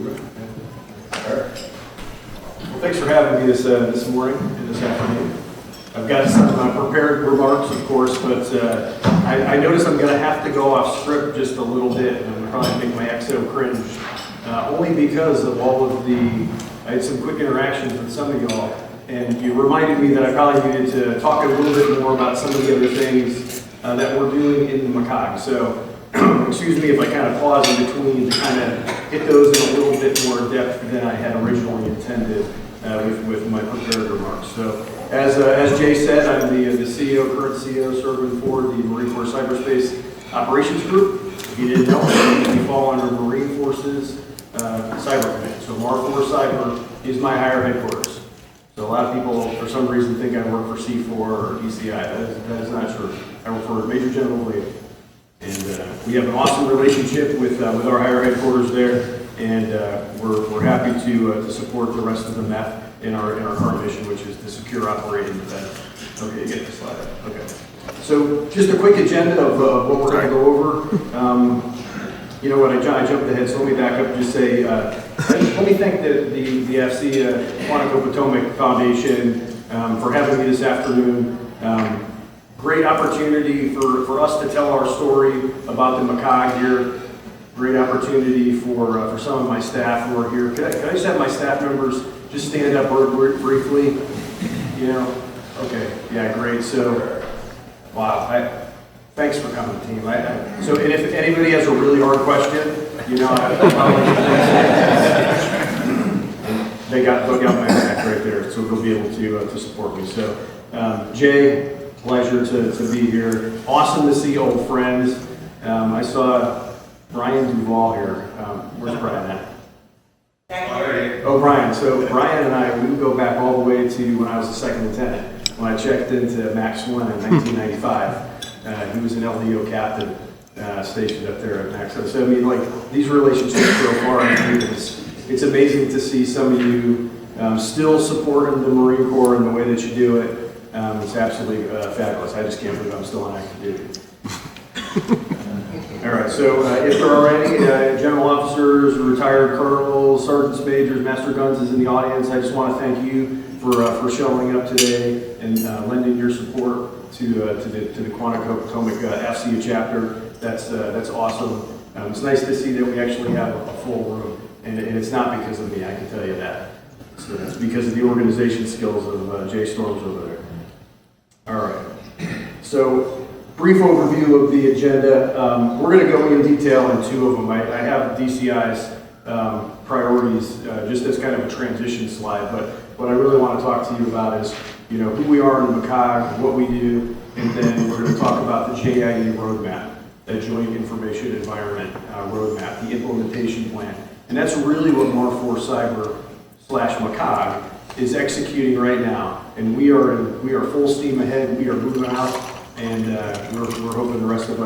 Well, thanks for having me this morning and this afternoon. I've got some prepared remarks, of course, but I notice I'm going to have to go off script just a little bit, and I'm probably make my XO cringe, only because of all of I had some quick interactions with some of y'all, and you reminded me that I probably needed to talk a little bit more about some of the other things that we're doing in the MCCOG. So, excuse me if I kind of pause in between to kind of hit those in a little bit more depth than I had originally intended with my prepared remarks. So, as Jay said, I'm the CEO, current CEO, serving for the Marine Corps Cyberspace Operations Group. If you didn't know, we fall under Marine Forces Cyber Command. So MAR4 Cyber is my higher headquarters. So a lot of people, for some reason, think I work for C4 or DCI. That is not true. I work for Major General Lee. And we have an awesome relationship with our higher headquarters there, and we're happy to support the rest of the MEF in our current mission, which is to secure, operate, and defend. Okay, get the slide up. Okay. So just a quick agenda of what we're going to go over. You know what? I jumped ahead, so let me back up and just say, let me thank the AFCEA Quantico Potomac Foundation for having me this afternoon. Great opportunity for us to tell our story about the MCCOG here. Great opportunity for some of my staff who are here. Could I just have my staff members just stand up briefly? You know? Okay. Yeah, great. So, wow. Thanks for coming, team. So, and if anybody has a really hard question, you know, they got my back right there, so they'll be able to support me. So, Jay, pleasure to be here. Awesome to see old friends. I saw Brian Duvall here. Where's Brian at? Oh, Brian. So Brian and I, we go back all the way to when I was a second lieutenant. When I checked into Max 1 in 1995. He was an LDO captain stationed up there at Max 1. So I mean, like, these relationships go far. It's amazing to see some of you still supporting the Marine Corps in the way that you do it. It's absolutely fabulous. I just can't believe I'm still on active duty. All right, so if there are any general officers, retired colonels, sergeants, majors, master guns is in the audience, I just want to thank you for showing up today and lending your support to the Quantico Potomac AFCEA chapter. That's awesome. It's nice to see that we actually have a full room, and it's not because of me, I can tell you that. So it's because of the organization skills of Jay Storms over there. All right, so brief overview of the agenda. We're going to go in detail in two of them. I have DCI's priorities just as kind of a transition slide, but what I really want to talk to you about is, you know, who we are in the MCCOG, what we do, and then we're going to talk about the JIE roadmap, that Joint Information Environment roadmap, the implementation plan. And that's really what MAR4 Cyber / MCCOG is executing right now. And we are full steam ahead. We are moving out, and we're hoping the rest of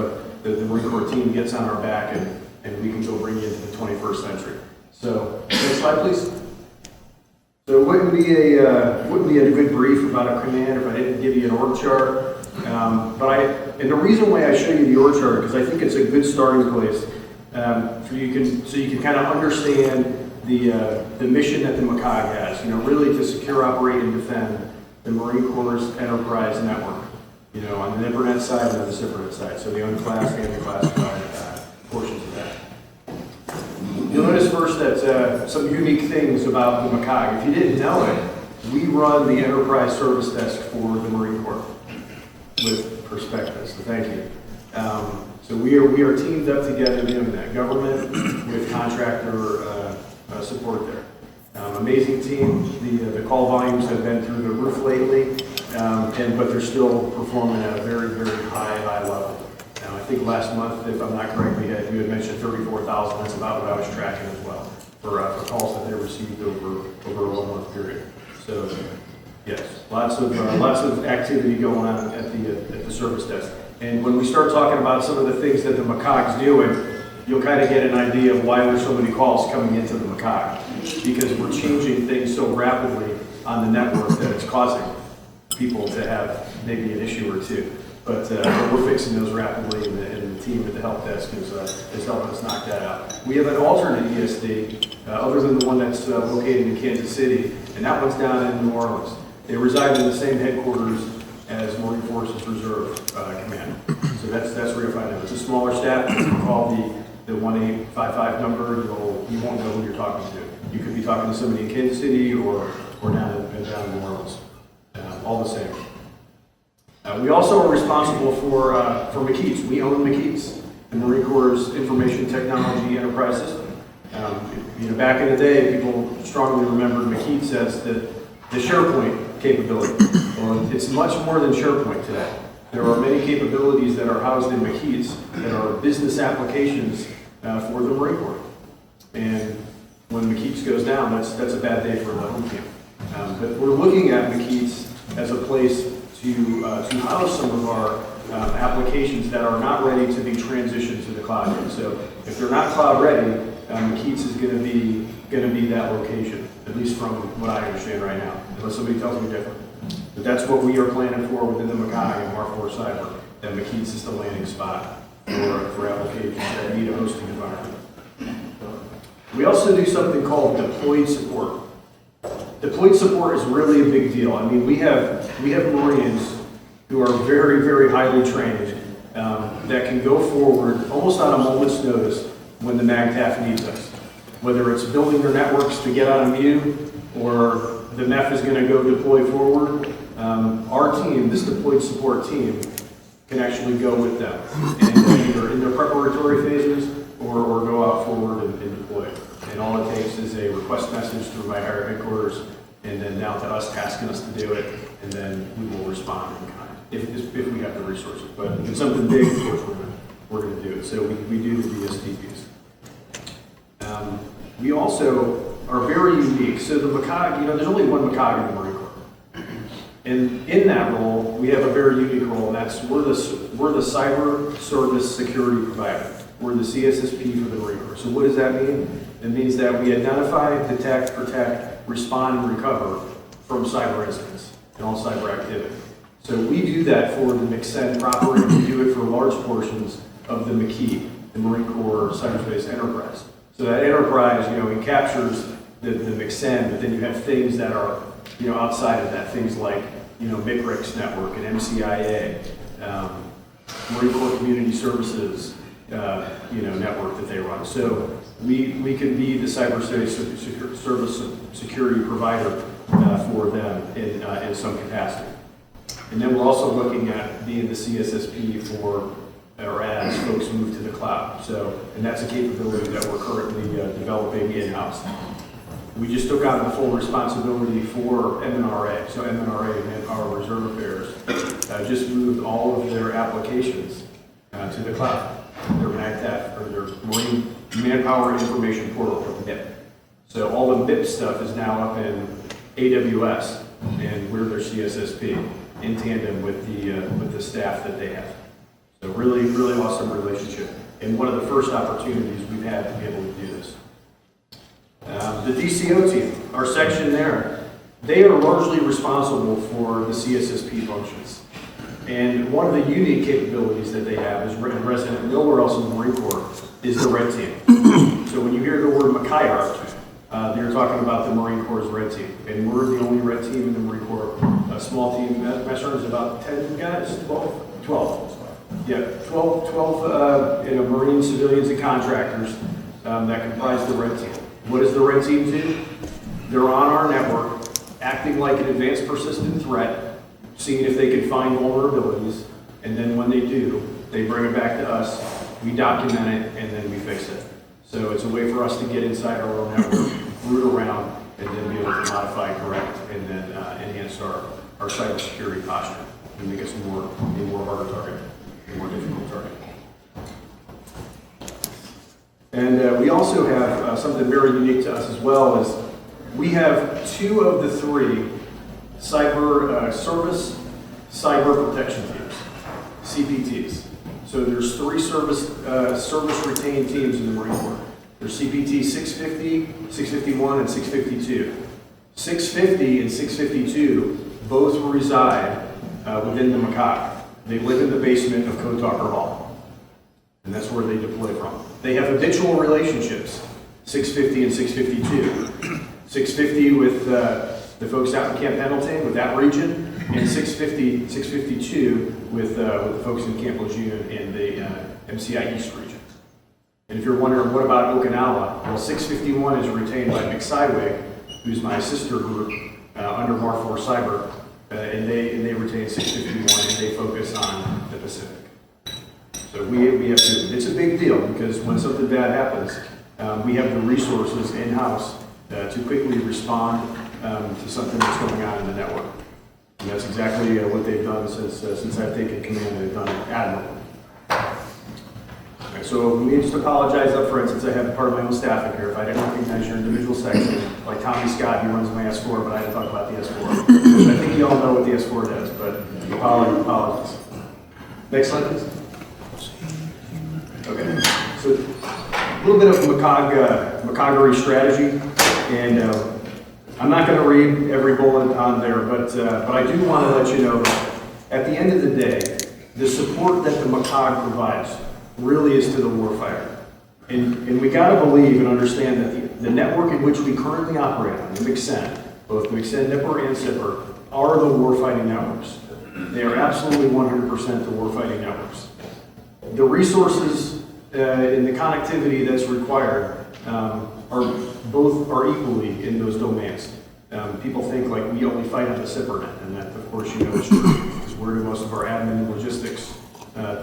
the Marine Corps team gets on our back, and we can go bring you into the 21st century. So next slide, please. So it wouldn't be a good brief about a command if I didn't give you an org chart. And the reason why I show you the org chart, because I think it's a good starting place so you can kind of understand the mission that the MCCOG has. You know, really to secure, operate, and defend the Marine Corps enterprise network. You know, on the NIPRNet side and on the CIPRNet side, so the unclassed and the classified portions of that. You'll notice first that some unique things about the MCCOG. If you didn't know it, we run the Enterprise Service Desk for the Marine Corps with perspective, so thank you. So we are teamed up together doing that, government with contractor support there. Amazing team. The call volumes have been through the roof lately, but they're still performing at a very, very high level. I think last month, if I'm not correct, you had mentioned 34,000. That's about what I was tracking as well for calls that they received over a 1 month period. So yes, lots of activity going on at the service desk. And when we start talking about some of the things that the MCCOG's doing, you'll kind of get an idea of why there's so many calls coming into the MCCOG, because we're changing things so rapidly on the network that it's causing people to have maybe an issue or two. but we're fixing those rapidly, and the team at the help desk is helping us knock that out. We have an alternate ESD, other than the one that's located in Kansas City, and that one's down in New Orleans. They reside in the same headquarters as Marine Forces Reserve Command. So that's where you'll find them. It's a smaller staff. You can call the 1-855 number. You won't know who you're talking to. You could be talking to somebody in Kansas City or down in New Orleans. All the same. We also are responsible for MCCOG. We own MCCOG, the Marine Corps' Information Technology Enterprise System. Back in the day, people strongly remembered MCCOG as the SharePoint capability. Well, it's much more than SharePoint today. There are many capabilities that are housed in MCCOG that are business applications for the Marine Corps. And when MCCOG goes down, that's a bad day for the home team. But we're looking at MCCOG as a place to house some of our applications that are not ready to be transitioned to the cloud yet. So if they're not cloud ready, MCCOG is going to be that location, at least from what I understand right now, unless somebody tells me different. But that's what we are planning for within the MCCOG and Mar4 Cyber, that MCCOG is the landing spot for applications that need a hosting environment. We also do something called deployed support. Deployed support is really a big deal. I mean, we have Marines who are very, very highly trained that can go forward almost on a moment's notice when the MAGTF needs us. Whether it's building their networks to get out of MU or the MEF is going to go deploy forward, our team, this deployed support team, can actually go with them and either in their preparatory phases or go out forward and deploy. And all it takes is a request message through my higher headquarters, and then down to us tasking us to do it, and then we will respond in kind if we have the resources. But if it's something big, of course we're going to do it. So we do the DSTPs. We also are very unique. So the MCCOG, there's only one MCCOG in the Marine Corps. And in that role, we have a very unique role, and that's we're the cyber service security provider. We're the CSSP for the Marine Corps. So what does that mean? It means that we identify, detect, protect, respond, and recover from cyber incidents and all cyber activity. So we do that for the MCCEN proper, and we do it for large portions of the MCCOG, the Marine Corps Cyberspace Enterprise. So that enterprise, it captures the MCCEN, but then you have things that are, outside of that, things like, MICRIX network and MCIA, Marine Corps Community Services, network that they run. So we can be the cyberspace service security provider for them in some capacity. And then we're also looking at being the CSSP as folks move to the cloud. So, and that's a capability that we're currently developing in-house. We just took on the full responsibility for MNRA. So MNRA, Manpower Reserve Affairs, just moved all of their applications to the cloud. Their MAGTF, or their Marine Manpower Information Portal, or MIP. So all the MIP stuff is now up in AWS, and we're their CSSP in tandem with the staff that they have. So really, really awesome relationship, and one of the first opportunities we've had to be able to do this. The DCO team, our section there, they are largely responsible for the CSSP functions. And one of the unique capabilities that they have is resident nowhere else in the Marine Corps is the red team. So when you hear the word MCCOG, they're talking about the Marine Corps' red team. And we're the only red team in the Marine Corps. A small team, Master Sergeant, is about 10 guys, 12. Yeah, 12 Marine civilians and contractors that comprise the red team. What does the red team do? They're on our network, acting like an advanced persistent threat, seeing if they can find vulnerabilities, and then when they do, they bring it back to us, we document it, and then we fix it. So it's a way for us to get inside our own network, root around, and then be able to modify, correct, and then enhance our cybersecurity posture and make us a more harder target, a more difficult target. And we also have something very unique to us as well, is we have 2 of the 3 service cyber protection teams, CPTs. So there's 3 service retained teams in the Marine Corps. There's CPT 650, 651, and 652. 650 and 652 both reside within the MCCOG. They live in the basement of Code Talker Hall, and that's where they deploy from. They have habitual relationships, 650 and 652. 650 with the folks out in Camp Pendleton, with that region, and 652 with the folks in Camp Lejeune and the MCI East region. And if you're wondering, what about Okinawa? Well, 651 is retained by MCCOG, who's my sister group under Mar4 Cyber, and they retain 651, and they focus on the Pacific. So we have to, it's a big deal, because when something bad happens, we have the resources in-house to quickly respond to something that's going on in the network. And that's exactly what they've done since I've taken command. They've done it admirably. Okay, so let me just apologize up front, since I have part of my own staff in here. If I didn't recognize your individual section, like Tommy Scott, he runs my S4, but I had to talk about the S4. I think you all know what the S4 does, but apologies. Next slide, please. Okay, so a little bit of MCCOG strategy, and I'm not going to read every bullet on there, but I do want to let you know that at the end of the day, the support that the MCCOG provides really is to the warfighter. And we got to believe and understand that the network in which we currently operate on, the MCCEN, both MCCEN, NIPR, and SIPR, are the warfighting networks. They are absolutely 100% the warfighting networks. The resources and the connectivity that's required are equally in those domains. People think like we only fight on the SIPR net, and that, of course, you know is true, because where do most of our admin and logistics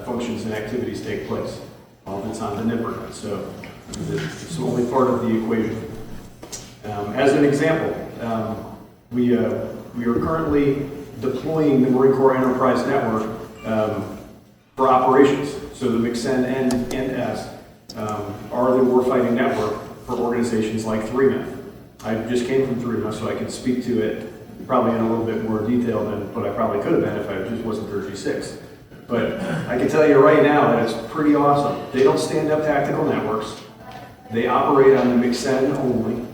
functions and activities take place? All of it's on the NIPR net, so it's only part of the equation. As an example, we are currently deploying the Marine Corps Enterprise Network for operations. So the MCCEN and S are the warfighting network for organizations like 3MEF. I just came from 3MEF, so I can speak to it probably in a little bit more detail than what I probably could have been if I just wasn't 36. But I can tell you right now that it's pretty awesome. They don't stand up tactical networks. They operate on the MCCEN only.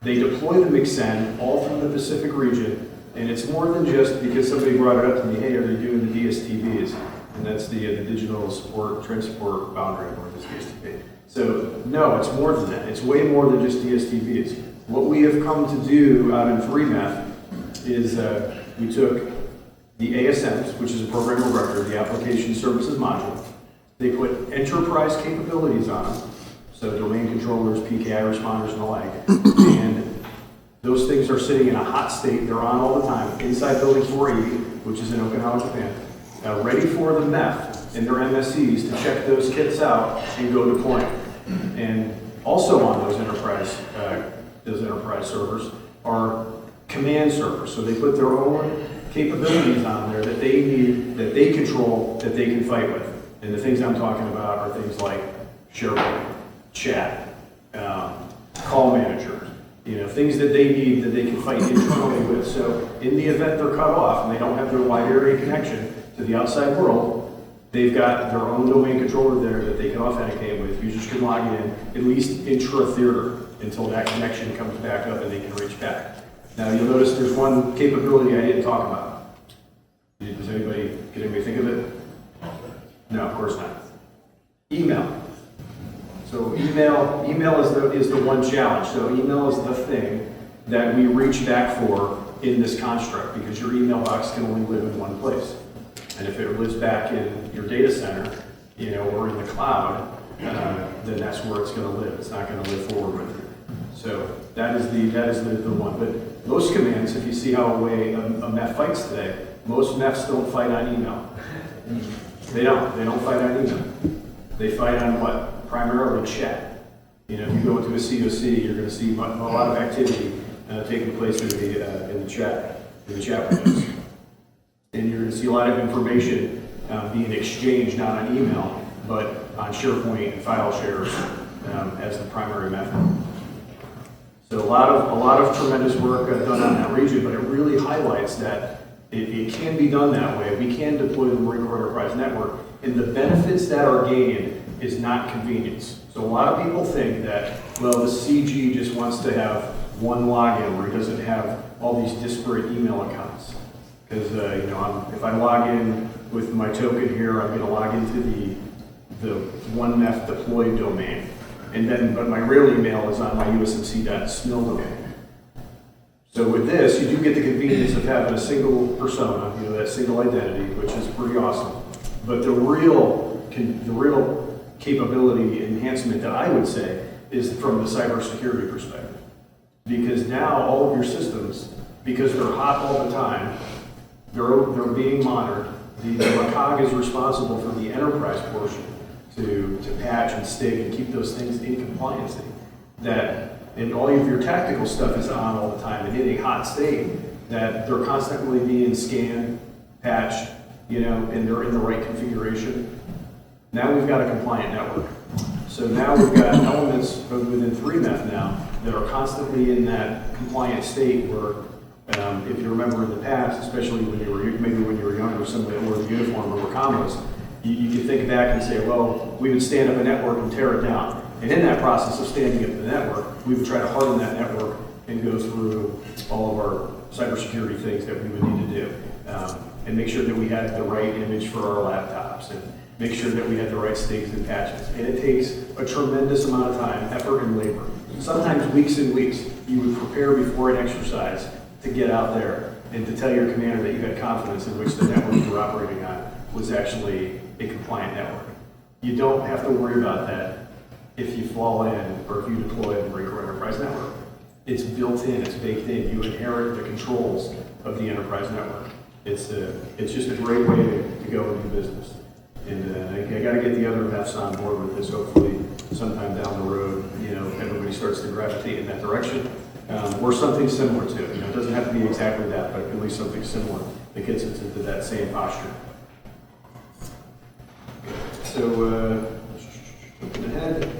They deploy the MCCEN all through the Pacific region, and it's more than just because somebody brought it up to me, hey, are they doing the DSTBs? And that's the digital support, transport boundary, or this DSTB. So no, it's more than that. It's way more than just DSTBs. What we have come to do out in 3MEF is we took the ASMs, which is a program of record, the application services module. They put enterprise capabilities on them, so domain controllers, PKI responders, and the like. And those things are sitting in a hot state. They're on all the time inside building 480, which is in Okinawa, Japan, ready for the MEF and their MSCs to check those kits out and go deploy. And also on those enterprise servers are command servers. So they put their own capabilities on there that they need, that they control, that they can fight with. And the things I'm talking about are things like SharePoint, chat, call manager, things that they need that they can fight internally with. So in the event they're cut off and they don't have their wide area connection to the outside world, they've got their own domain controller there that they can authenticate with. Users can log in, at least intra-theater, until that connection comes back up and they can reach back. Now you'll notice there's one capability I didn't talk about. Does anybody think of it? No, of course not. Email. So email is the one challenge. So email is the thing that we reach back for in this construct, because your email box can only live in one place. And if it lives back in your data center, or in the cloud, then that's where it's going to live. It's not going to live forward with you. So that is the one. But most commands, if you see how a MEF fights today, most MEFs don't fight on email. They don't fight on email. They fight on what? Primarily chat. If you go into a COC, you're going to see a lot of activity taking place in the chat windows. And you're going to see a lot of information being exchanged not on email, but on SharePoint and file shares as the primary method. So a lot of tremendous work done on that region, but it really highlights that it can be done that way. We can deploy the Marine Corps Enterprise Network, and the benefits that are gained is not convenience. So a lot of people think that, well, the CG just wants to have one login where he doesn't have all these disparate email accounts. Because if I log in with my token here, I'm going to log into the OneMeth deploy domain. And then, but my real email is on my usmc.smil domain. So with this, you do get the convenience of having a single persona, that single identity, which is pretty awesome. But the real capability enhancement that I would say is from the cybersecurity perspective. Because now all of your systems, because they're hot all the time, they're being monitored. The MCCOG is responsible for the enterprise portion to patch and stig and keep those things in compliance. And all of your tactical stuff is on all the time and in a hot state, that they're constantly being scanned, patched, and they're in the right configuration. Now we've got a compliant network. So now we've got elements within 3MEF now that are constantly in that compliant state where, if you remember in the past, especially when you were younger, some of the wore the uniform or were combos, you could think back and say, well, we would stand up a network and tear it down. And in that process of standing up the network, we would try to harden that network and go through all of our cybersecurity things that we would need to do. And make sure that we had the right image for our laptops and make sure that we had the right stigs and patches. And it takes a tremendous amount of time, effort, and labor. Sometimes weeks and weeks, you would prepare before an exercise to get out there and to tell your commander that you had confidence in which the network you were operating on was actually a compliant network. You don't have to worry about that if you fall in or if you deploy the Marine Corps Enterprise Network. It's built in, it's baked in. You inherit the controls of the enterprise network. It's just a great way to go and do business. And I got to get the other Fs on board with this. Hopefully, sometime down the road, everybody starts to gravitate in that direction, or something similar to it. It doesn't have to be exactly that, but at least something similar that gets us into that same posture. So, jumping ahead.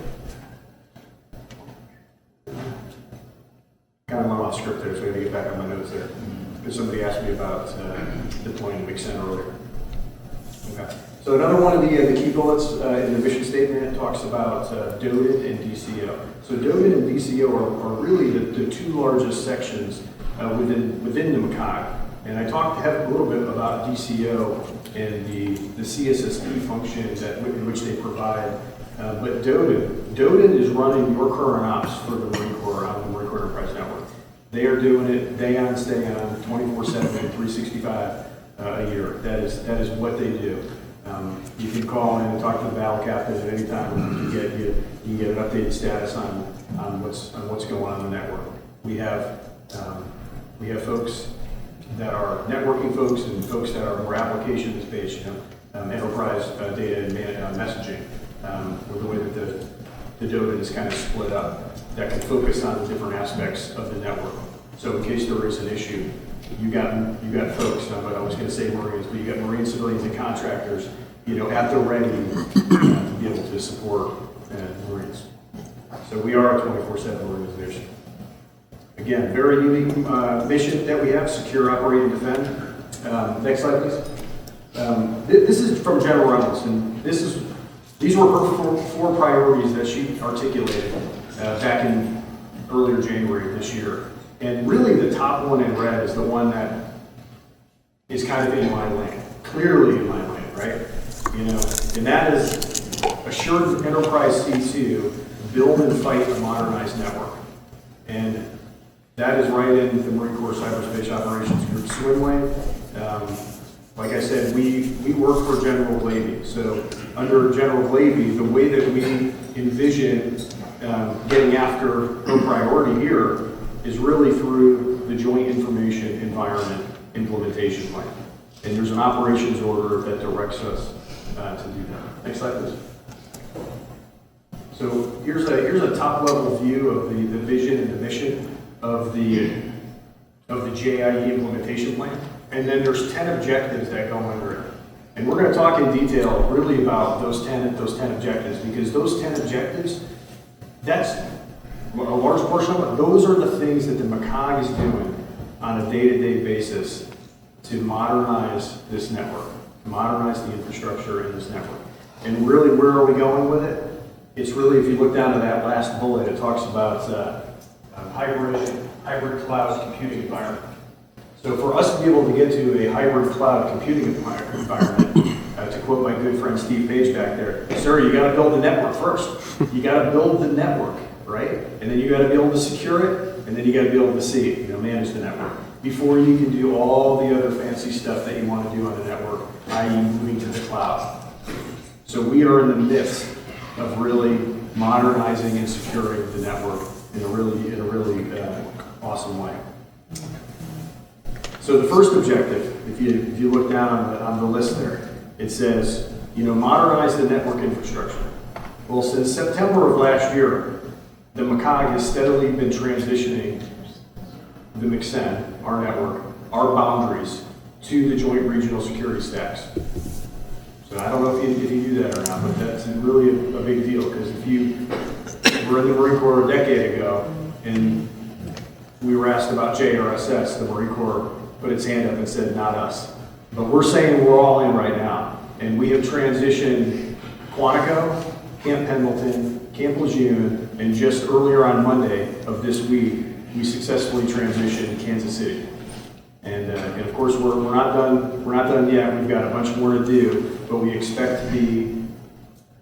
Kind of went off script there, so I got to get back on my notes there. Because somebody asked me about deploying the MCCOG earlier. Okay. So another one of the key bullets in the mission statement talks about DODID and DCO. So DODID and DCO are really the two largest sections within the MCCOG. And I talked a little bit about DCO and the CSSP functions in which they provide. But DODID is running your current ops for the Marine Corps on the Marine Corps Enterprise Network. They are doing it day on, stay on, 24/7, 365 a year. That is what they do. You can call in and talk to the battle captain at any time. You can get an updated status on what's going on in the network. We have folks that are networking folks and folks that are more applications based, enterprise data and messaging. With the way that the DODID is kind of split up, that can focus on the different aspects of the network. So in case there is an issue, you got folks, but I was going to say Marines, but you got Marine civilians and contractors, at the ready to be able to support Marines. So we are a 24/7 organization. Again, very unique mission that we have: secure, operate, and defend. Next slide, please. This is from General Reynolds, and these were her four priorities that she articulated back in earlier January of this year. And really the top one in red is the one that is kind of in my lane, clearly in my lane, right? And that is assured enterprise C2, build and fight a modernized network. And that is right in the Marine Corps Cyberspace Operations Group swim lane. Like I said, we work for General Glavy. So under General Glavy, the way that we envision getting after her priority here is really through the Joint Information Environment Implementation Plan. And there's an operations order that directs us to do that. Next slide, please. So here's a top level view of the vision and the mission of the JIE implementation plan. And then there's 10 objectives that go under it. And we're going to talk in detail really about those 10 objectives, because those 10 objectives, that's a large portion of it. Those are the things that the MCCOG is doing on a day-to-day basis to modernize this network, to modernize the infrastructure in this network. And really, where are we going with it? It's really, if you look down to that last bullet, it talks about hybrid cloud computing environment. So for us to be able to get to a hybrid cloud computing environment, quote my good friend Steve Page back there, sir, you got to build the network first. You got to build the network, right? And then you got to be able to secure it, and then you got to be able to see it, manage the network, before you can do all the other fancy stuff that you want to do on the network, i.e. moving to the cloud. So we are in the midst of really modernizing and securing the network in a really awesome way. So the first objective, if you look down on the list there, it says, modernize the network infrastructure. Well, since September of last year, the MCCOG has steadily been transitioning the MCCEN, our network, our boundaries, to the joint regional security stacks. So I don't know if you do that or not, but that's really a big deal, because if you were in the Marine Corps a decade ago and we were asked about JRSS, the Marine Corps put its hand up and said, not us. But we're saying we're all in right now. And we have transitioned Quantico, Camp Pendleton, Camp Lejeune, and just earlier on Monday of this week, we successfully transitioned Kansas City. And of course, we're not done. We're not done yet. We've got a bunch more to do, but we expect the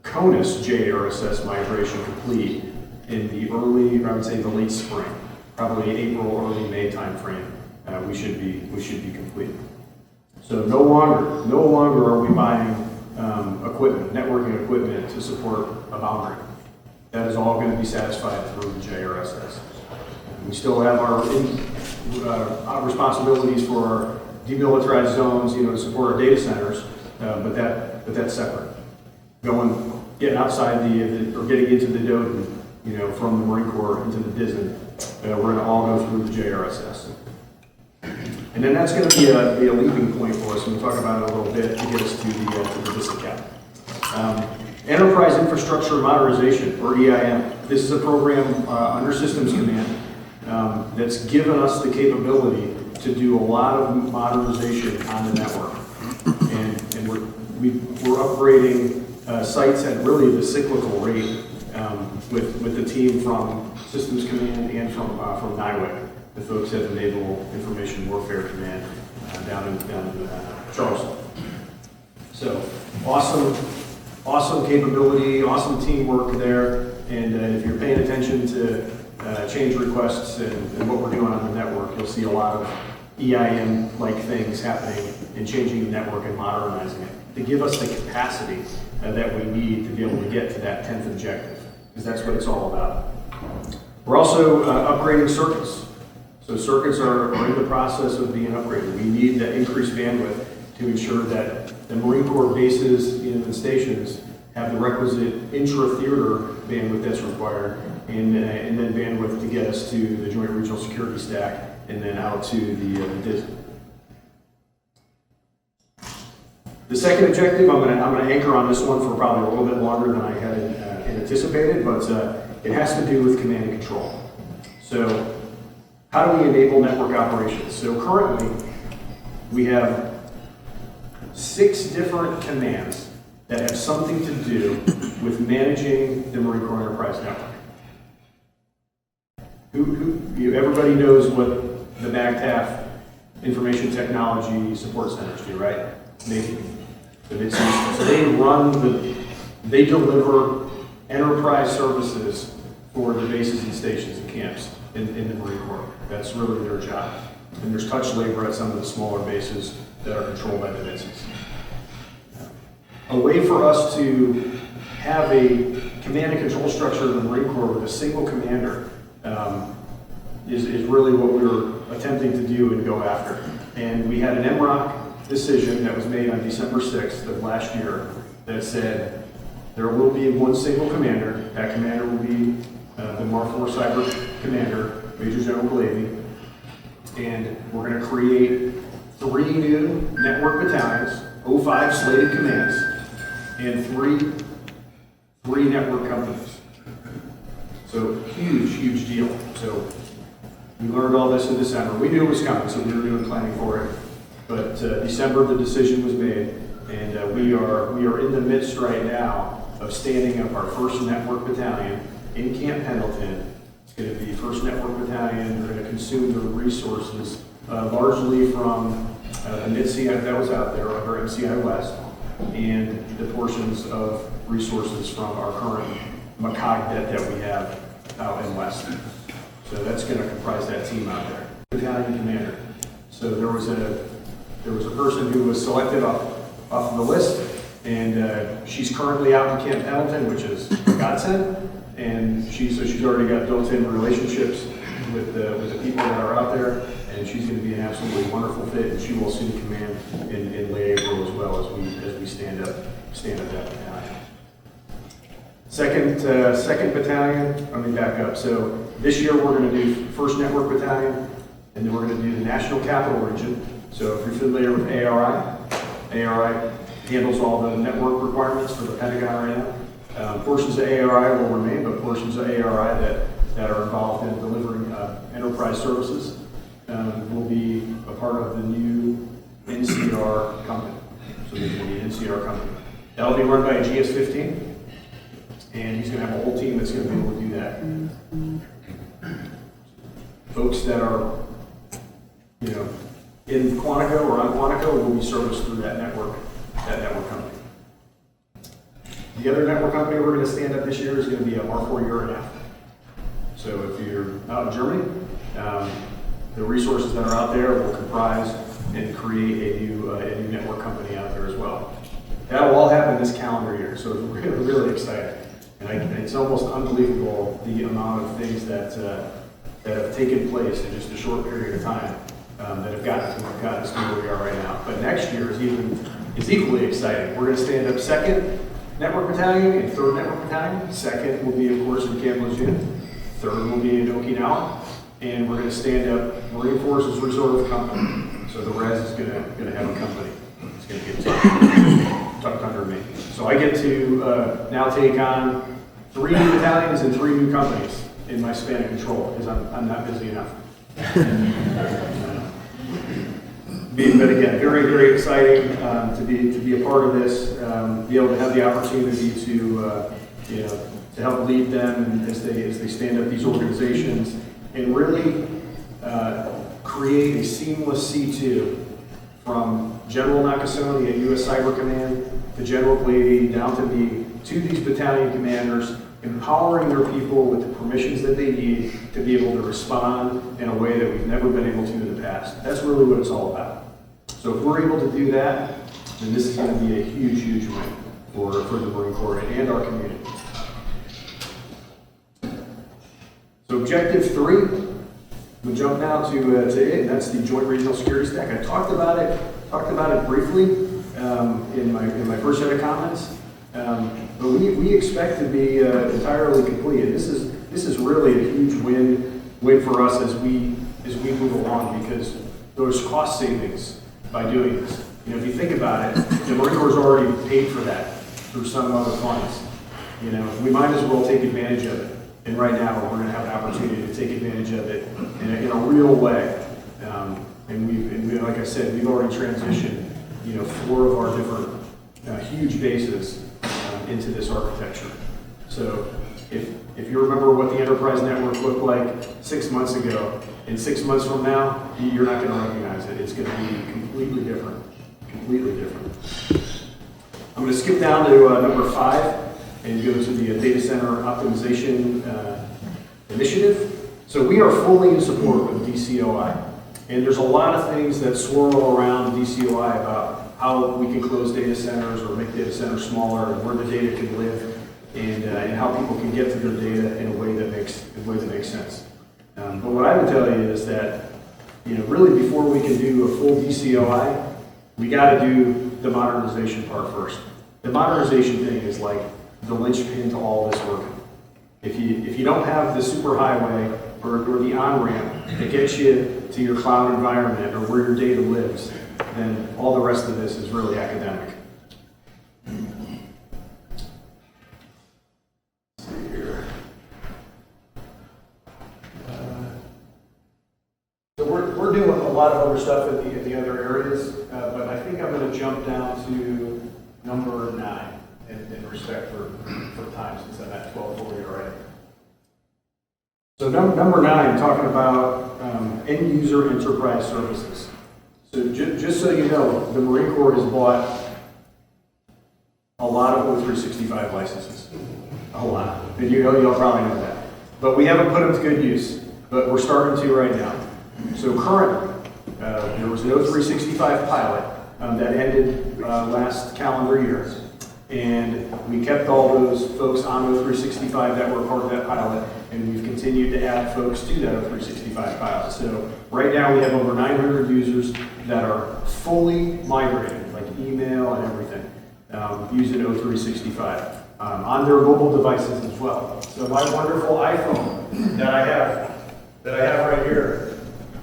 CONUS JRSS migration complete in the early, or I would say the late spring, probably April, early May timeframe. We should be complete. So no longer are we buying equipment, networking equipment to support a boundary. That is all going to be satisfied through the JRSS. We still have our responsibilities for our demilitarized zones, to support our data centers, but that's separate. Getting outside or getting into the DOD, from the Marine Corps into the DISN, we're going to all go through the JRSS. And then that's going to be a leaping point for us, and we'll talk about it a little bit to get us to the DISN cap. Enterprise Infrastructure Modernization, or EIM. This is a program under Systems Command that's given us the capability to do a lot of modernization on the network. And we're upgrading sites at really the cyclical rate with the team from Systems Command and from NIWC, the folks at the Naval Information Warfare Command down in Charleston. So awesome capability, awesome teamwork there. And if you're paying attention to change requests and what we're doing on the network, you'll see a lot of EIM-like things happening in changing the network and modernizing it to give us the capacity that we need to be able to get to that 10th objective, because that's what it's all about. We're also upgrading circuits. So circuits are in the process of being upgraded. We need that increased bandwidth to ensure that the Marine Corps bases and stations have the requisite intra-theater bandwidth that's required, and then bandwidth to get us to the Joint Regional Security Stack and then out to the DISN. The second objective, I'm going to anchor on this one for probably a little bit longer than I had anticipated, but it has to do with command and control. So how do we enable network operations? So currently, we have 6 different commands that have something to do with managing the Marine Corps Enterprise Network. Everybody knows what the MAGTF Information Technology Support Centers do, right? So they deliver enterprise services for the bases and stations and camps in the Marine Corps. That's really their job. And there's touch labor at some of the smaller bases that are controlled by the MCCs. A way for us to have a command and control structure of the Marine Corps with a single commander is really what we're attempting to do and go after. And we had an MROC decision that was made on December 6th of last year that said there will be one single commander. That commander will be the MAR-4 Cyber Commander, Major General Glavy. And we're going to create 3 new network battalions, 05 slated commands, and three network companies. So huge deal. So we learned all this in December. We knew it was coming, so we were doing planning for it. But December, the decision was made, and we are in the midst right now of standing up our first network battalion in Camp Pendleton. It's going to be first network battalion. We're going to consume the resources largely from the MCCOG that was out there under MCI West, and the portions of resources from our current MCCOG debt that we have out in West. So that's going to comprise that team out there. Battalion commander. So there was a person who was selected off of the list, and she's currently out in Camp Pendleton, which is a godsend. And she's already got built-in relationships with the people that are out there, and she's going to be an absolutely wonderful fit. And she will assume command in late April as well as we stand up that battalion. Second battalion. Let me back up. So this year we're going to do 1st Network Battalion, and then we're going to do the National Capital Region. So if you're familiar with ARI handles all the network requirements for the Pentagon right now. Portions of ARI will remain, but portions of ARI that are involved in delivering enterprise services will be a part of the new NCR company. So there's going to be an NCR company. That'll be run by a GS-15, and he's going to have a whole team that's going to be able to do that. Folks that are, in Quantico or on Quantico will be serviced through that network company. The other network company we're going to stand up this year is going to be a Mark IV Euronav. So if you're out in Germany, the resources that are out there will comprise and create a new network company out there as well. That will all happen this calendar year, so we're really excited. And it's almost unbelievable the amount of things that have taken place in just a short period of time that have gotten us to where we are right now. But next year is equally exciting. We're going to stand up 2nd Network Battalion and 3rd Network Battalion. 2nd will be, of course, in Camp Lejeune. 3rd will be in Okinawa. And we're going to stand up Marine Forces Reserve Company. So the res is going to have a company. It's going to get tucked under me. So I get to now take on 3 new battalions and 3 new companies in my span of control because I'm not busy enough. But again, very, very exciting to be a part of this, be able to have the opportunity to help lead them as they stand up these organizations and really create a seamless C2 from General Nakasone at U.S. Cyber Command to General Glady down to me to these battalion commanders, empowering their people with the permissions that they need to be able to respond in a way that we've never been able to in the past. That's really what it's all about. So if we're able to do that, then this is going to be a huge, huge win for the Marine Corps and our community. So objective 3, we'll jump now to it, and that's the Joint Regional Security Stack. I talked about it briefly in my first set of comments, but we expect to be entirely completed. This is really a huge win for us as we move along because those cost savings by doing this. If you think about it, the Marine Corps has already paid for that through some other funds. We might as well take advantage of it. And right now, we're going to have an opportunity to take advantage of it in a real way. And like I said, we've already transitioned, 4 of our different huge bases into this architecture. So if you remember what the enterprise network looked like 6 months ago, in 6 months from now, you're not going to recognize it. It's going to be completely different. I'm going to skip down to number 5 and go to the data center optimization initiative. So we are fully in support of DCOI. And there's a lot of things that swirl around DCOI about how we can close data centers or make data centers smaller and where the data can live and how people can get to their data in a way that makes sense. But what I would tell you is that, really before we can do a full DCOI, we got to do the modernization part first. The modernization thing is like the linchpin to all this work. If you don't have the superhighway or the on-ramp that gets you to your cloud environment or where your data lives, then all the rest of this is really academic. Let's see here. So we're doing a lot of other stuff in the other areas, but I think I'm going to jump down to number 9 in respect for time, since I'm at 12:40 already. So number 9, talking about end user enterprise services. So just so you know, the Marine Corps has bought a lot of O365 licenses. A whole lot. And you'll probably know that. But we haven't put them to good use, but we're starting to right now. So currently, there was an O365 pilot that ended last calendar year. And we kept all those folks on O365 that were part of that pilot, and we've continued to add folks to that O365 pilot. So right now we have over 900 users that are fully migrated, like email and everything, using O365 on their mobile devices as well. So my wonderful iPhone that I have right here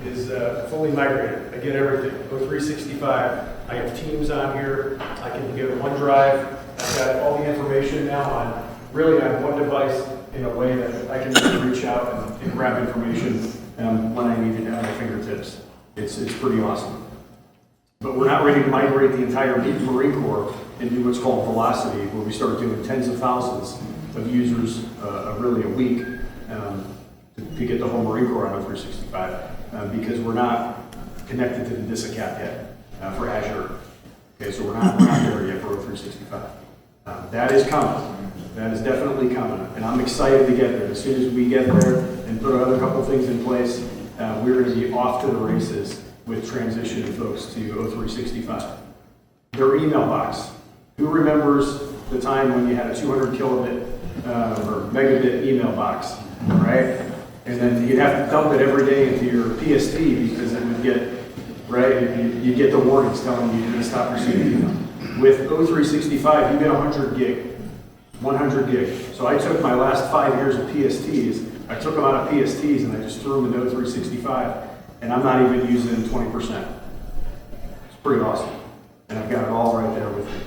is fully migrated. I get everything. O365. I have Teams on here. I can get OneDrive. I've got all the information now on one device in a way that I can just reach out and grab information when I need it at my fingertips. It's pretty awesome. But we're not ready to migrate the entire Marine Corps and do what's called velocity, where we start doing tens of thousands of users really a week to get the whole Marine Corps on O365 because we're not connected to the DISA cap yet for Azure. Okay, so we're not there yet for O365. That is coming. That is definitely coming, and I'm excited to get there. As soon as we get there and put another couple things in place, we're going to be off to the races with transitioning folks to O365. Their email box. Who remembers the time when you had a 200 kilobit or megabit email box, right? And then you'd have to dump it every day into your PST because it would get, right? You get the warnings telling you to stop receiving email. With O365, you get 100 gig. 100 gig. So I took my last 5 years of PSTs, I took them out of PSTs and I just threw them into O365, and I'm not even using 20%. It's pretty awesome. And I've got it all right there with me.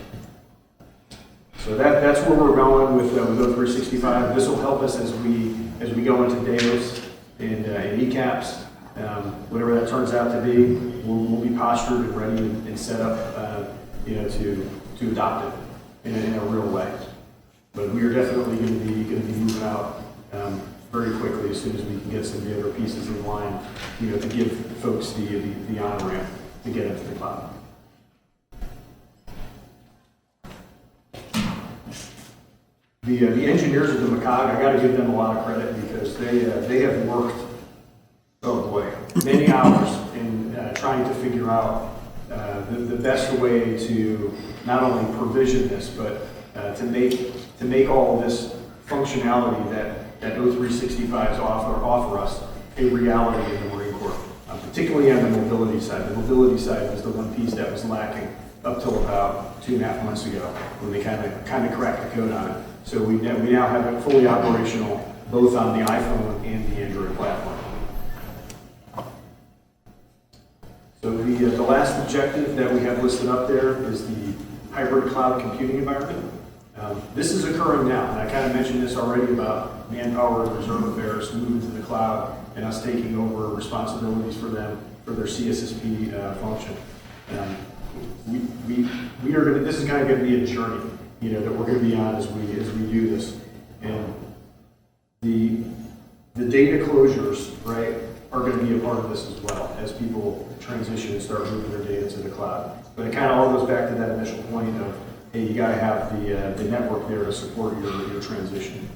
So that's where we're going with O365. This will help us as we go into Debish and ECAPs. Whatever that turns out to be, we'll be postured and ready and set up to adopt it in a real way. But we are definitely going to be moving out very quickly as soon as we can get some of the other pieces in line, to give folks the on-ramp to get into the cloud. The engineers at the MCCOG, I got to give them a lot of credit because they have worked, many hours in trying to figure out the best way to not only provision this, but to make all of this functionality that O365s offer us a reality in the Marine Corps, particularly on the mobility side. The mobility side was the one piece that was lacking up till about 2.5 months ago when they kind of cracked the code on it. So we now have it fully operational both on the iPhone and the Android platform. So the last objective that we have listed up there is the hybrid cloud computing environment. This is occurring now, and I kind of mentioned this already about manpower and reserve affairs moving to the cloud and us taking over responsibilities for them for their CSSP function. We are going to. This is kind of going to be a journey, that we're going to be on as we do this, and the data closures, right, are going to be a part of this as well as people transition and start moving their data to the cloud. But it kind of all goes back to that initial point of, hey, you got to have the network there to support your transition.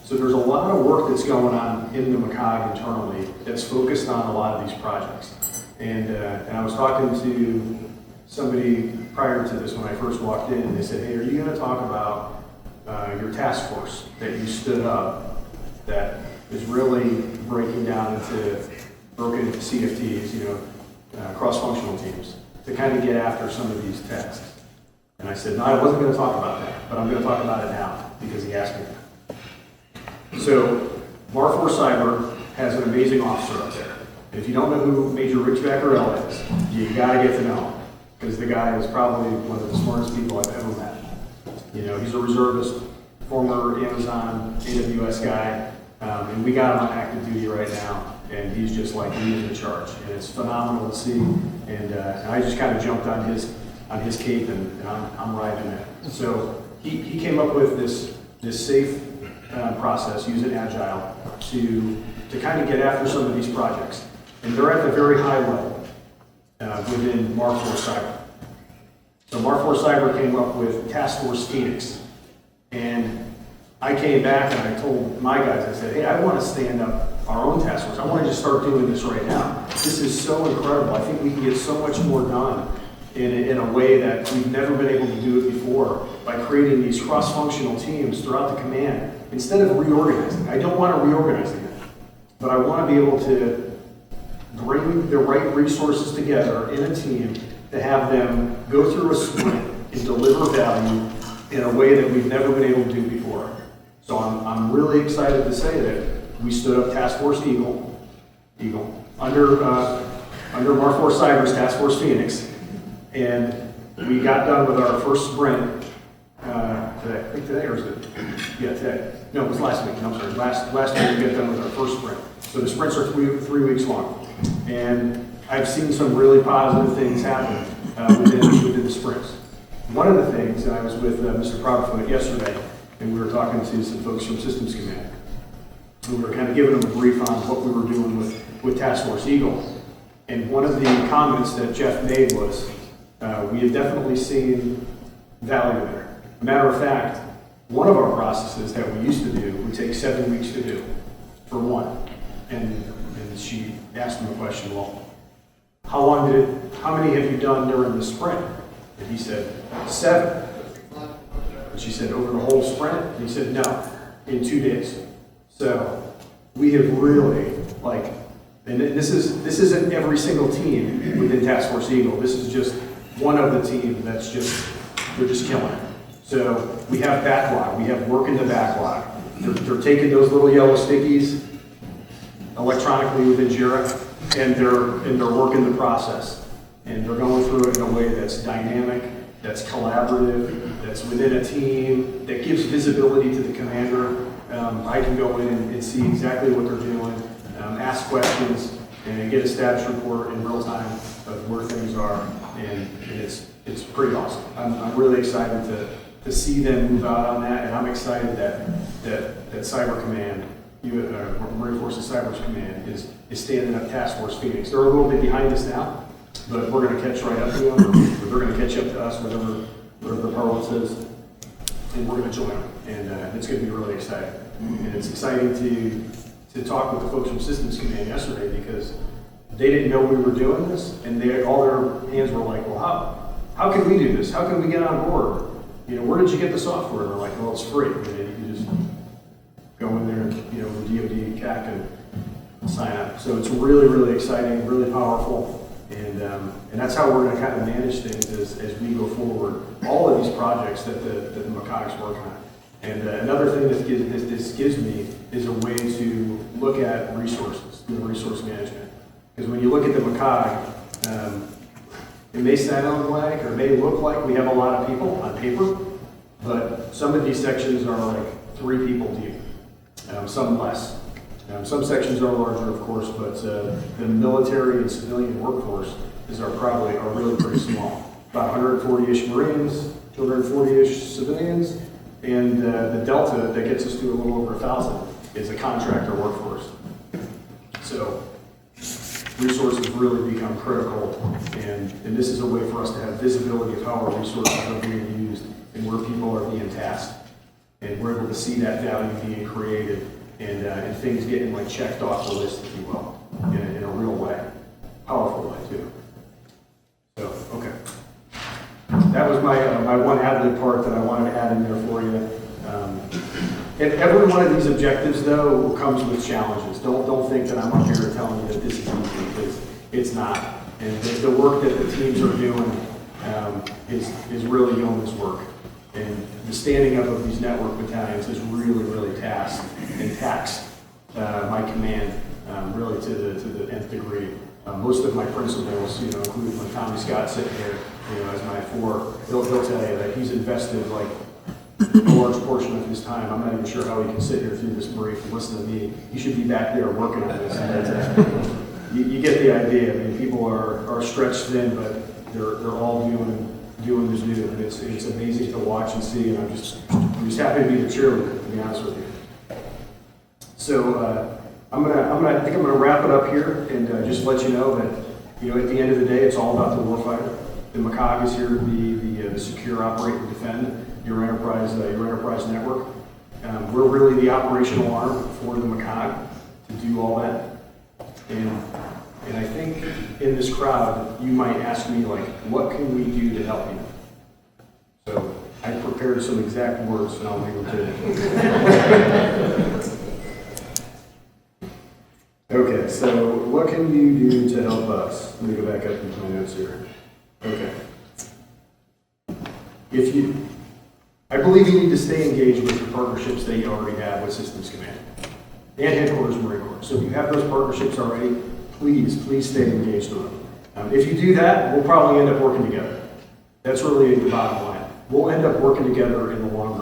So there's a lot of work that's going on in the MCCOG internally that's focused on a lot of these projects. And I was talking to somebody prior to this when I first walked in, and they said, hey, are you going to talk about your task force that you stood up that is really broken into CFTs, cross-functional teams, to kind of get after some of these tasks? And I said, no, I wasn't going to talk about that, but I'm going to talk about it now because he asked me. So, Mar4 Cyber has an amazing officer up there. And if you don't know who Major Rich Vaccarella is, you got to get to know him, because the guy is probably one of the smartest people I've ever met. He's a reservist, former Amazon, AWS guy, and we got him on active duty right now, and he's just like leading the charge. And it's phenomenal to see, and I just kind of jumped on his cape, and I'm riding it. So he came up with this safe process using Agile to kind of get after some of these projects. And they're at the very high level within Mar4 Cyber. So Mar4 Cyber came up with Task Force Phoenix. And I came back and I told my guys, I said, hey, I want to stand up our own task force. I want to just start doing this right now. This is so incredible. I think we can get so much more done in a way that we've never been able to do it before by creating these cross-functional teams throughout the command instead of reorganizing. I don't want to reorganize again, but I want to be able to bring the right resources together in a team to have them go through a sprint and deliver value in a way that we've never been able to do before. So I'm really excited to say that we stood up Task Force Eagle, under Mar4 Cyber's Task Force Phoenix, and we got done with our first sprint today. I think today, or is it? Yeah, today. No, it was last week. No, I'm sorry. Last week we got done with our first sprint. So the sprints are three weeks long, and I've seen some really positive things happen within the sprints. One of the things, and I was with Mr. Proudfoot yesterday, and we were talking to some folks from Systems Command. And we were kind of giving them a brief on what we were doing with Task Force Eagle. And one of the comments that Jeff made was, we have definitely seen value there. A matter of fact, one of our processes that we used to do would take 7 weeks to do for one. And she asked him a question, well, how many have you done during the sprint? And he said, 7. And she said, over the whole sprint? And he said, no, in 2 days. So we have really, and this isn't every single team within Task Force Eagle. This is just one of the teams they're just killing it. So we have backlog. We have work in the backlog. They're taking those little yellow stickies electronically within Jira, and they're working the process. And they're going through it in a way that's dynamic, that's collaborative, that's within a team, that gives visibility to the commander. I can go in and see exactly what they're doing, ask questions, and get a status report in real time of where things are, and it's pretty awesome. I'm really excited to see them move out on that, and I'm excited that Cyber Command, Marine Forces Cyber Command, is standing up Task Force Phoenix. They're a little bit behind us now, but we're going to catch right up to them, or they're going to catch up to us, whatever the parlance is, and we're going to join them, and it's going to be really exciting. And it's exciting to talk with the folks from Systems Command yesterday, because they didn't know we were doing this, and all their hands were like, well, how can we do this? How can we get on board? Where did you get the software? And they're like, well, it's free. You can just go in there and, with DoD, CAC, and sign up. So it's really, really exciting, really powerful. And that's how we're going to kind of manage things as we go forward. All of these projects that the MCCOG's working on. And another thing that this gives me is a way to look at resources, resource management. Because when you look at the MCCOG, it may sound like, or may look like we have a lot of people on paper, but some of these sections are like 3 people deep, some less. Some sections are larger, of course, but the military and civilian workforce are really pretty small. About 140-ish Marines, 240-ish civilians, and the delta that gets us to a little over 1,000 is a contractor workforce. So resources really become critical, and this is a way for us to have visibility of how our resources are being used and where people are being tasked. And we're able to see that value being created and things getting checked off the list, if you will, in a real way, powerful way too. So, okay. That was my one ad-lib part that I wanted to add in there for you. And every one of these objectives, though, comes with challenges. Don't think that I'm up here telling you that this is easy, because it's not. And the work that the teams are doing is really yeoman's work. And the standing up of these network battalions has really, really taxed my command really to the nth degree. Most of my principals, including when Tommy Scott sitting here, as my 4, he'll tell you that he's invested a large portion of his time. I'm not even sure how he can sit here through this brief and listen to me. He should be back there working on this. And, you get the idea. I mean, people are stretched thin, but they're all doing this new, and it's amazing to watch and see. And I'm just happy to be the cheerleader, to be honest with you. So I think I'm gonna wrap it up here and just let you know that at the end of the day, it's all about the warfighter. The MCCOG is here to be the secure, operate, and defend your enterprise network. We're really the operational arm for the MCCOG to do all that. And I think in this crowd, you might ask me, like, what can we do to help you? So I prepared some exact words, and I'll leave them to you. Okay, so what can you do to help us? Let me go back up into my notes here. Okay. I believe you need to stay engaged with the partnerships that you already have with Systems Command and Headquarters Marine Corps. So if you have those partnerships already, please stay engaged with them. If you do that, we'll probably end up working together. That's really the bottom line. We'll end up working together in the long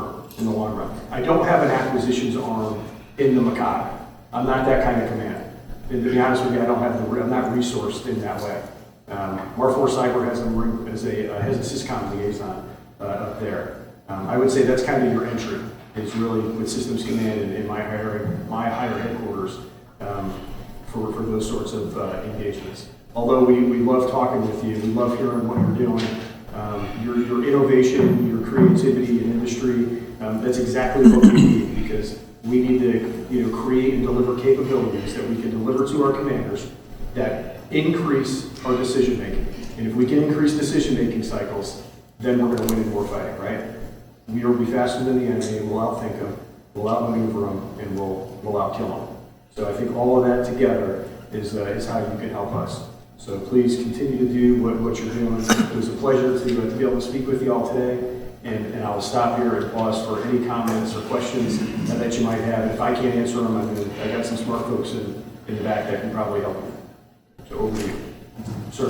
run. I don't have an acquisitions arm in the MCCOG. I'm not that kind of command. And to be honest with you, I'm not resourced in that way. Mar4 Cyber has a SysCom liaison up there. I would say that's kind of your entry. It's really with Systems Command and my higher headquarters for those sorts of engagements. Although we love talking with you, we love hearing what you're doing. Your innovation, your creativity in industry, that's exactly what we need, because we need to create and deliver capabilities that we can deliver to our commanders that increase our decision making. And if we can increase decision making cycles, then we're going to win in war fighting, right? We will be faster than the enemy, we'll outthink them, we'll outmaneuver them, and we'll outkill them. So I think all of that together is how you can help us. So please continue to do what you're doing. It was a pleasure to be able to speak with you all today, and I'll stop here and pause for any comments or questions that you might have. If I can't answer them, I got some smart folks in the back that can probably help you. So over to you. Sir.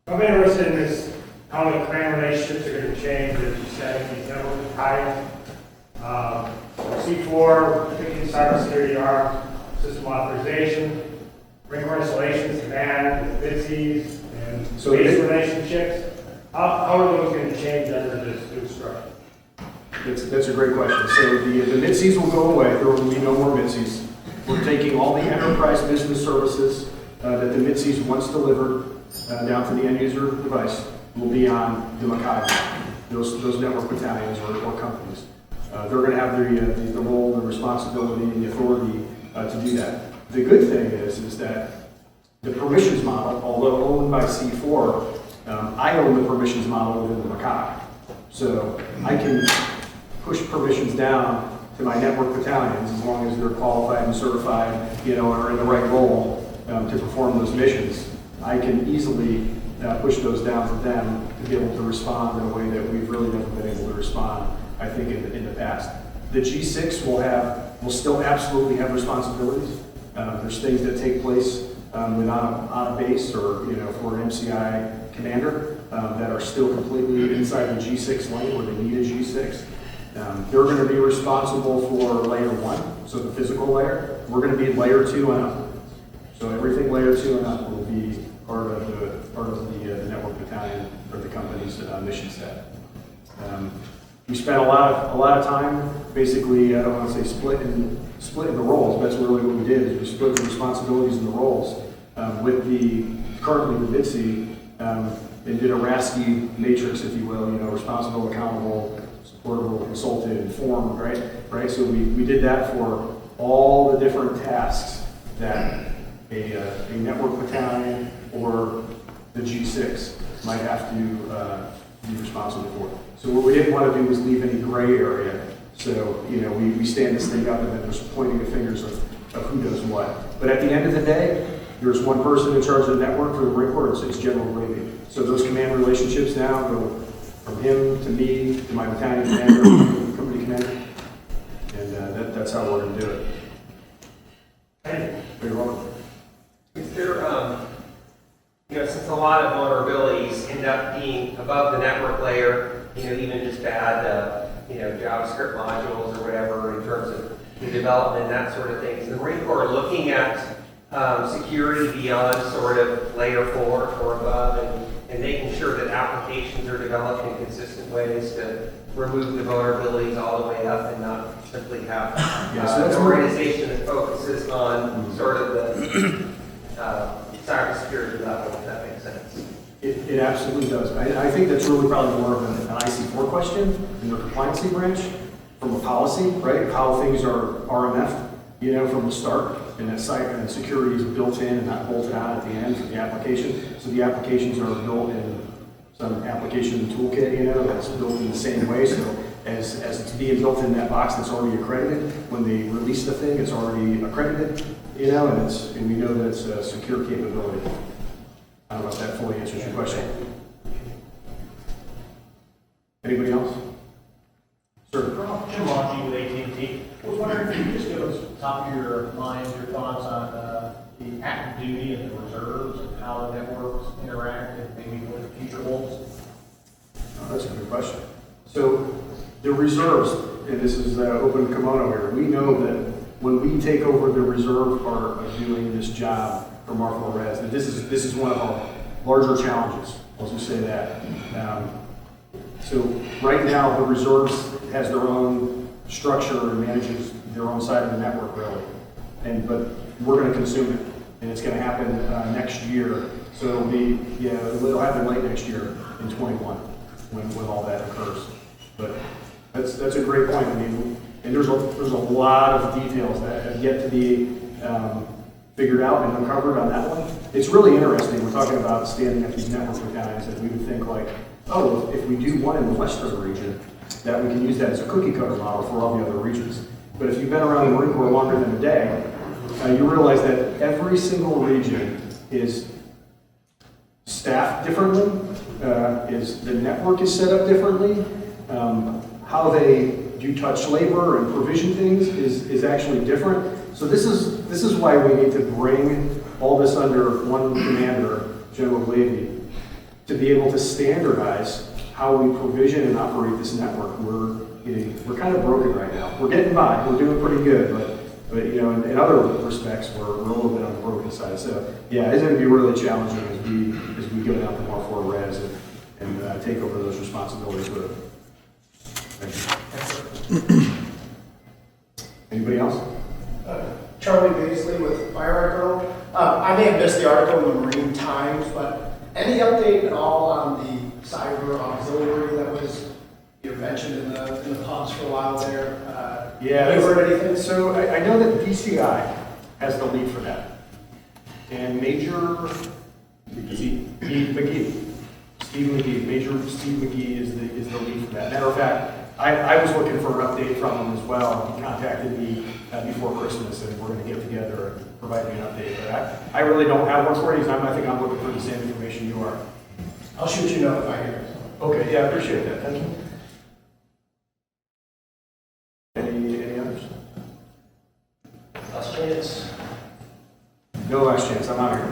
I'm interested in this, how the command relationships are going to change, as you said, these network types. C4, picking cybersecurity arm, system authorization, Marine Corps installations, command, BITSEs, and base relationships. How are those going to change under this new structure? That's a great question. So the MCCs will go away. There will be no more MCCs. We're taking all the enterprise business services that the MCCs once delivered down to the end user device will be on the MCCOG, those network battalions or companies. They're going to have the role, the responsibility, and the authority to do that. The good thing is that the permissions model, although owned by C4, I own the permissions model within the MCCOG. So I can push permissions down to my network battalions as long as they're qualified and certified, and are in the right role to perform those missions. I can easily push those down to them to be able to respond in a way that we've really never been able to respond, I think, in the past. The G6 will still absolutely have responsibilities. There's things that take place on a base or for an MCI commander that are still completely inside the G6 lane where they need a G6. They're going to be responsible for layer 1, so the physical layer. We're going to be layer 2 and up. So everything layer 2 and up will be part of the network battalion or the company's mission set. We spent a lot of time, basically, I don't want to say splitting the roles, but that's really what we did, is we split the responsibilities and the roles currently the BITSE, and did a RASCI matrix, if you will, responsible, accountable, supportable, consulted, informed, right? So we did that for all the different tasks that a network battalion or the G6 might have to be responsible for. So what we didn't want to do was leave any gray area. So, we stand this thing up and then there's pointing the fingers of who does what. But at the end of the day, there's one person in charge of the network for the Marine Corps, it's General Gravy. So those command relationships now go from him to me to my battalion commander, company commander, and that's how we're going to do it. Thank you. You're welcome. Is there, since a lot of vulnerabilities end up being above the network layer, even just bad, JavaScript modules or whatever in terms of the development, that sort of thing, is the Marine Corps looking at security beyond sort of layer 4 or above and making sure that applications are developed in consistent ways to remove the vulnerabilities all the way up and not simply have an organization that focuses on sort of the cybersecurity level, if that makes sense. It absolutely does. I think that's really probably more of an IC4 question in the compliancy branch from a policy, right? How things are RMF, you know, from the start, and that site and security is built in and not bolted on at the end for the application. So the applications are built in some application toolkit, you know, that's built in the same way. So as it's being built in that box that's already accredited, when they release the thing, it's already accredited, you know, and we know that it's a secure capability. I don't know if that fully answers your question. Anybody else? Sir? Jim Longy with AT&T. I was wondering if you could just give us top of your mind, your thoughts on the active duty and the reserves and how the networks interact and maybe what the future holds. Oh, that's a good question. So the reserves, and this is open kimono here, we know that when we take over the reserve part of doing this job for Marshall Res, that this is one of our larger challenges. I'll just say that. So right now, the reserves has their own structure and manages their own side of the network, really. But we're going to consume it, and it's going to happen next year. So it'll happen late next year in 21 when all that occurs. But that's a great point. I mean, and there's a lot of details that have yet to be figured out and uncovered on that one. It's really interesting. We're talking about standing up these network battalions, and we would think like, oh, if we do one in the western region, that we can use that as a cookie cutter model for all the other regions. But if you've been around the Marine Corps longer than a day, you realize that every single region is staffed differently, the network is set up differently, how they do touch labor and provision things is actually different. So this is why we need to bring all this under one commander, General Glavy, to be able to standardize how we provision and operate this network. We're kind of broken right now. We're getting by. We're doing pretty good, but you know, in other respects, we're a little bit on the broken side. So yeah, it's going to be really challenging as we go down to more for res and take over those responsibilities with it. Thank you. Anybody else? Charlie Baisley with Fire Article. I may have missed the article in the Marine Times, but any update at all on the cyber auxiliary that was mentioned in the pubs for a while there? Have you heard anything? So I know that DCI has the lead for that, and Major Steve McGee, Major Steve McGee is the lead for that. Matter of fact, I was looking for an update from him as well. He contacted me before Christmas, and we're going to get together and provide me an update. But I really don't have one for you. I think I'm looking for the same information you are. I'll shoot you a note if I hear it. Okay, yeah, I appreciate that. Thank you. Any others? Last chance. No last chance. I'm out here.